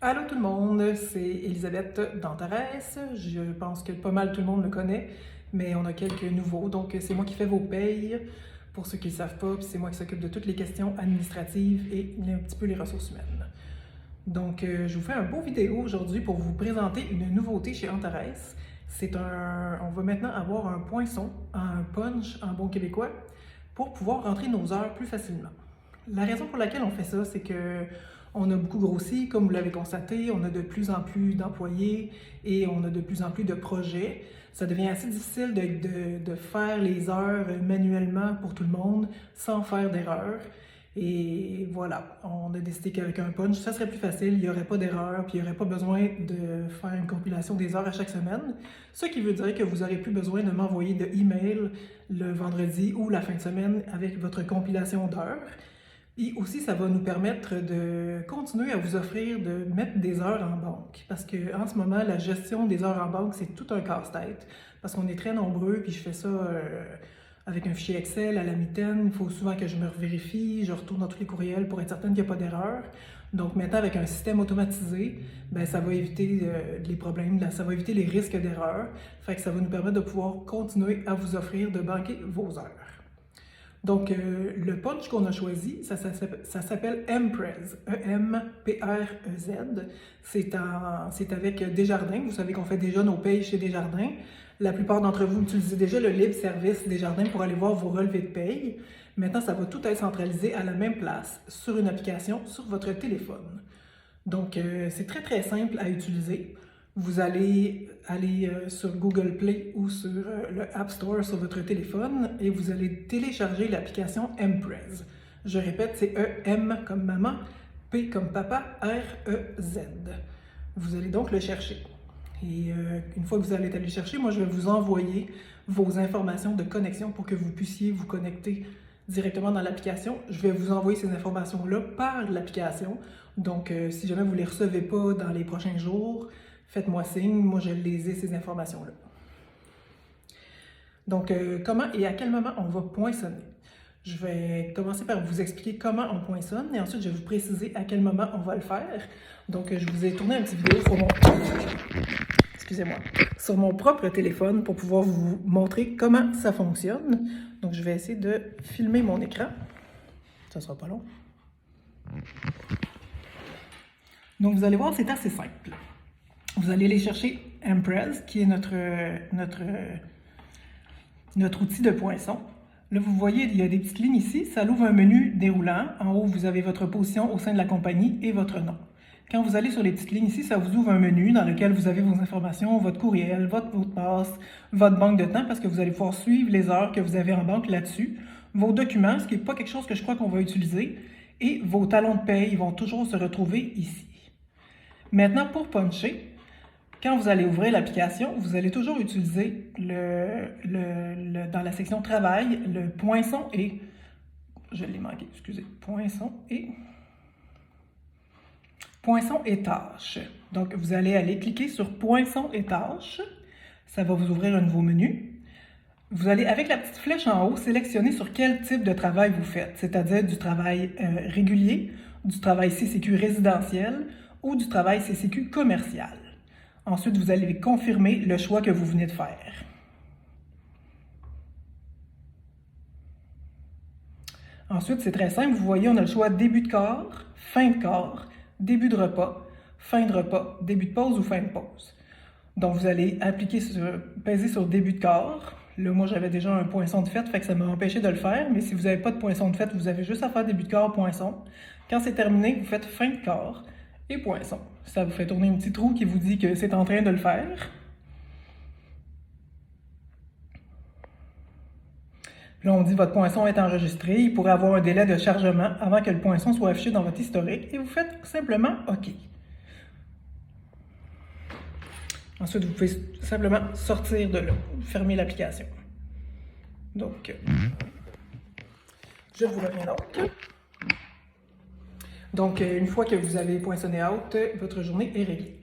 Allô tout le monde, c'est Elisabeth d'Antares. Je pense que pas mal tout le monde me connaît, mais on a quelques nouveaux. Donc c'est moi qui fais vos payes, pour ceux qui ne le savent pas, puis c'est moi qui s'occupe de toutes les questions administratives et un petit peu les ressources humaines. Donc je vous fais un beau vidéo aujourd'hui pour vous présenter une nouveauté chez Antares. On va maintenant avoir un poinçon, un punch en bon québécois, pour pouvoir rentrer nos heures plus facilement. La raison pour laquelle on fait ça, c'est que on a beaucoup grossi, comme vous l'avez constaté, on a de plus en plus d'employés et on a de plus en plus de projets. Ça devient assez difficile de faire les heures manuellement pour tout le monde sans faire d'erreur. Et voilà, on a décidé qu'avec un punch, ça serait plus facile, il n'y aurait pas d'erreur, puis il n'y aurait pas besoin de faire une compilation des heures à chaque semaine. Ce qui veut dire que vous n'aurez plus besoin de m'envoyer de email le vendredi ou la fin de semaine avec votre compilation d'heures. Et aussi, ça va nous permettre de continuer à vous offrir de mettre des heures en banque. Parce qu'en ce moment, la gestion des heures en banque, c'est tout un casse-tête. Parce qu'on est très nombreux, puis je fais ça avec un fichier Excel à la mitaine. Il faut souvent que je me vérifie, je retourne dans tous les courriels pour être certaine qu'il n'y a pas d'erreur. Donc maintenant, avec un système automatisé, ben, ça va éviter les problèmes, ça va éviter les risques d'erreur. Fait que ça va nous permettre de pouvoir continuer à vous offrir de banquer vos heures. Donc, le punch qu'on a choisi, ça s'appelle Emprez, E-M-P-R-E-Z. C'est avec Desjardins. Vous savez qu'on fait déjà nos payes chez Desjardins. La plupart d'entre vous utilisez déjà le libre service Desjardins pour aller voir vos relevés de paye. Maintenant, ça va tout être centralisé à la même place, sur une application, sur votre téléphone. Donc, c'est très, très simple à utiliser. Vous allez aller sur Google Play ou sur le App Store sur votre téléphone et vous allez télécharger l'application Emprez. Je répète, c'est E-M comme maman, P comme papa, R-E-Z. Vous allez donc le chercher. Et une fois que vous allez aller le chercher, moi je vais vous envoyer vos informations de connexion pour que vous puissiez vous connecter directement dans l'application. Je vais vous envoyer ces informations-là par l'application. Donc, si jamais vous ne les recevez pas dans les prochains jours, faites-moi signe, moi je les ai ces informations-là. Donc, comment et à quel moment on va poinçonner? Je vais commencer par vous expliquer comment on poinçonne et ensuite je vais vous préciser à quel moment on va le faire. Donc, je vous ai tourné une petite vidéo sur mon propre téléphone pour pouvoir vous montrer comment ça fonctionne. Donc, je vais essayer de filmer mon écran. Ça sera pas long. Donc, vous allez voir, c'est assez simple. Vous allez aller chercher Emprez, qui est notre outil de poinçon. Là, vous voyez, il y a des petites lignes ici. Ça ouvre un menu déroulant. En haut, vous avez votre position au sein de la compagnie et votre nom. Quand vous allez sur les petites lignes ici, ça vous ouvre un menu dans lequel vous avez vos informations, votre courriel, votre mot de passe, votre banque de temps, parce que vous allez pouvoir suivre les heures que vous avez en banque là-dessus, vos documents, ce qui n'est pas quelque chose que je crois qu'on va utiliser, et vos talons de paye vont toujours se retrouver ici. Maintenant, pour puncher, quand vous allez ouvrir l'application, vous allez toujours utiliser dans la section Travail, le poinçon et... Je l'ai manqué, excusez. Poinçon et tâches. Donc, vous allez aller cliquer sur Poinçon et tâches. Ça va vous ouvrir un nouveau menu. Vous allez, avec la petite flèche en haut, sélectionner sur quel type de travail vous faites, c'est-à-dire du travail régulier, du travail CCQ résidentiel ou du travail CCQ commercial. Ensuite, vous allez confirmer le choix que vous venez de faire. Ensuite, c'est très simple. Vous voyez, on a le choix début de quart, fin de quart, début de repas, fin de repas, début de pause ou fin de pause. Donc, vous allez peser sur début de quart. Là, moi, j'avais déjà un poinçon de fête, fait que ça m'a empêché de le faire. Mais si vous n'avez pas de poinçon de fête, vous avez juste à faire début de quart, poinçon. Quand c'est terminé, vous faites fin de quart et poinçon. Ça vous fait tourner un petit trou qui vous dit que c'est en train de le faire. Là, on dit votre poinçon est enregistré. Il pourrait avoir un délai de chargement avant que le poinçon soit affiché dans votre historique et vous faites simplement OK. Ensuite, vous pouvez simplement sortir de là, fermer l'application. Donc, je vous reviens donc. Donc, une fois que vous avez poinçonné out, votre journée est réglée.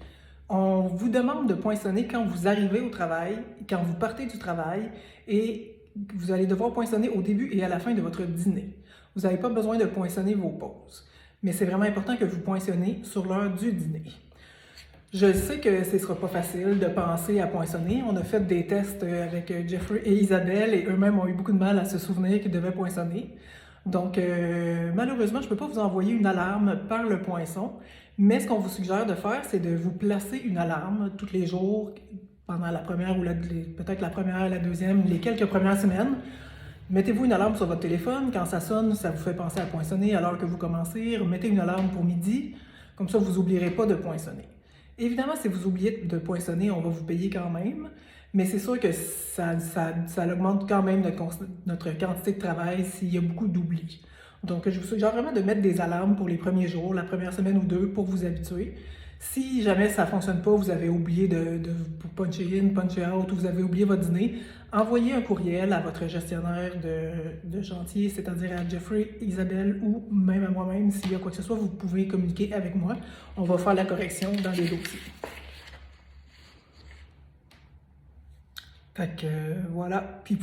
On vous demande de poinçonner quand vous arrivez au travail, quand vous partez du travail et vous allez devoir poinçonner au début et à la fin de votre dîner. Vous n'avez pas besoin de poinçonner vos pauses, mais c'est vraiment important que vous poinçonnez sur l'heure du dîner. Je sais que ce ne sera pas facile de penser à poinçonner. On a fait des tests avec Jeffrey et Isabelle et eux-mêmes ont eu beaucoup de mal à se souvenir qu'ils devaient poinçonner. Donc, malheureusement, je ne peux pas vous envoyer une alarme par le poinçon, mais ce qu'on vous suggère de faire, c'est de vous placer une alarme tous les jours pendant la première ou peut-être la première, la deuxième, les quelques premières semaines. Mettez-vous une alarme sur votre téléphone. Quand ça sonne, ça vous fait penser à poinçonner alors que vous commencez. Mettez une alarme pour midi. Comme ça, vous n'oublierez pas de poinçonner. Évidemment, si vous oubliez de poinçonner, on va vous payer quand même. Mais c'est sûr que ça augmente quand même notre quantité de travail s'il y a beaucoup d'oubli. Donc, je vous suggère vraiment de mettre des alarmes pour les premiers jours, la première semaine ou deux, pour vous habituer. Si jamais ça ne fonctionne pas, vous avez oublié de puncher in, puncher out, ou vous avez oublié votre dîner, envoyez un courriel à votre gestionnaire de chantier, c'est-à-dire à Jeffrey, Isabelle ou même à moi-même. S'il y a quoi que ce soit, vous pouvez communiquer avec moi. On va faire la correction dans les dossiers. Fait que voilà. Puis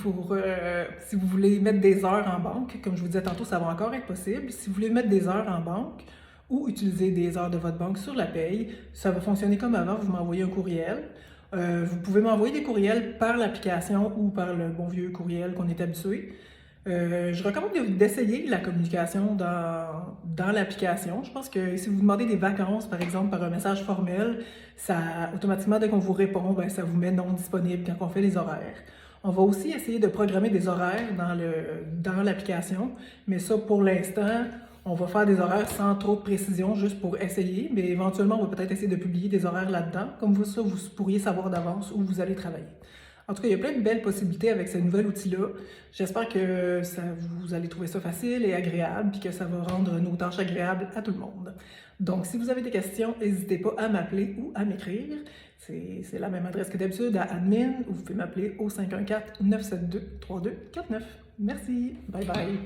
si vous voulez mettre des heures en banque, comme je vous disais tantôt, ça va encore être possible. Si vous voulez mettre des heures en banque ou utiliser des heures de votre banque sur la paye, ça va fonctionner comme avant. Vous m'envoyez un courriel. Vous pouvez m'envoyer des courriels par l'application ou par le bon vieux courriel qu'on est habitué. Je recommande d'essayer la communication dans l'application. Je pense que si vous demandez des vacances, par exemple, par un message formel, ça, automatiquement, dès qu'on vous répond, ben, ça vous met non disponible quand on fait les horaires. On va aussi essayer de programmer des horaires dans l'application, mais ça, pour l'instant, on va faire des horaires sans trop de précision, juste pour essayer, mais éventuellement, on va peut-être essayer de publier des horaires là-dedans. Comme ça, vous pourriez savoir d'avance où vous allez travailler. En tout cas, il y a plein de belles possibilités avec ce nouvel outil-là. J'espère que vous allez trouver ça facile et agréable, puis que ça va rendre nos tâches agréables à tout le monde. Donc, si vous avez des questions, n'hésitez pas à m'appeler ou à m'écrire. C'est la même adresse que d'habitude, à admin, ou vous pouvez m'appeler au 514-972-3249. Merci. Bye bye.